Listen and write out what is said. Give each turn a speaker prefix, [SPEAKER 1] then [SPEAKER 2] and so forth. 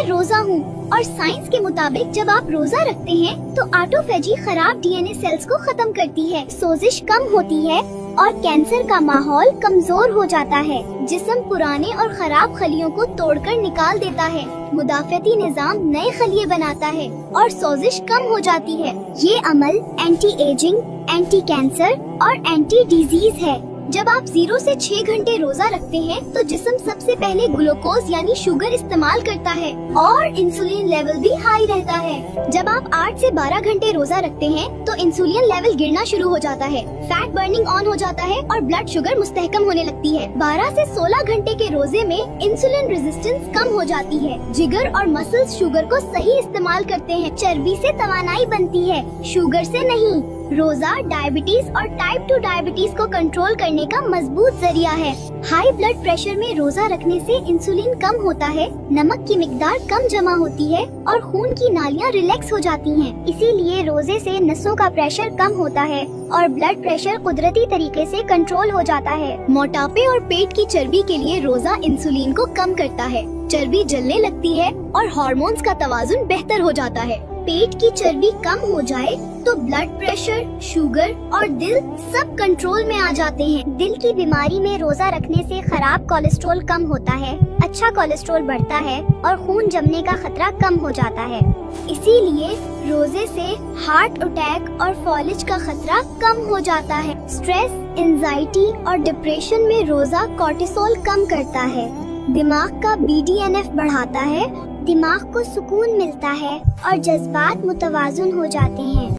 [SPEAKER 1] मैं रोजा हूँ और साइंस के मुताबिक जब आप रोजा रखते हैं तो ऑटोफेजी खराब डीएनए सेल्स को खत्म करती है, सोजिश कम होती है और कैंसर का माहौल कमजोर हो जाता है। जिस्म पुराने और खराब खलियों को तोड़कर निकाल देता है, मुदाफ़ती निज़ाम नए खलिए बनाता है और सोजिश कम हो जाती है। ये अमल एंटी एजिंग, एंटी कैंसर और एंटी डिजीज है। जब आप 0 से 6 घंटे रोजा रखते हैं तो जिस्म सबसे पहले ग्लूकोज यानी शुगर इस्तेमाल करता है और इंसुलिन लेवल भी हाई रहता है। जब आप 8 से 12 घंटे रोजा रखते हैं तो इंसुलिन लेवल गिरना शुरू हो जाता है, फैट बर्निंग ऑन हो जाता है और ब्लड शुगर मुस्तहकम होने लगती है। 12 से 16 घंटे के रोजे में इंसुलिन रेजिस्टेंस कम हो जाती है, जिगर और मसल्स शुगर को सही इस्तेमाल करते हैं, चर्बी से तवानाई बनती है, शुगर से नहीं। रोजा डायबिटीज और टाइप 2 डायबिटीज को कंट्रोल करने का मजबूत जरिया है। हाई ब्लड प्रेशर में रोजा रखने से इंसुलिन कम होता है, नमक की मिकदार कम जमा होती है और खून की नालियां रिलैक्स हो जाती हैं। इसीलिए रोजे से नसों का प्रेशर कम होता है और ब्लड प्रेशर कुदरती तरीके से कंट्रोल हो जाता है। मोटापे और पेट की चर्बी के लिए रोजा इंसुलिन को कम करता है, चर्बी जलने लगती है और हार्मोन्स का तवाजुन बेहतर हो जाता है। पेट की चर्बी कम हो जाए तो ब्लड प्रेशर, शुगर और दिल सब कंट्रोल में आ जाते हैं। दिल की बीमारी में रोजा रखने से खराब कोलेस्ट्रॉल कम होता है, अच्छा कोलेस्ट्रॉल बढ़ता है और खून जमने का खतरा कम हो जाता है। इसीलिए रोजे से हार्ट अटैक और फॉलिज का खतरा कम हो जाता है। स्ट्रेस, एंजाइटी और डिप्रेशन में रोजा कोर्टिसोल कम करता है, दिमाग का BDNF बढ़ाता है, दिमाग को सुकून मिलता है और जज्बात मुतवाजुन हो जाते हैं।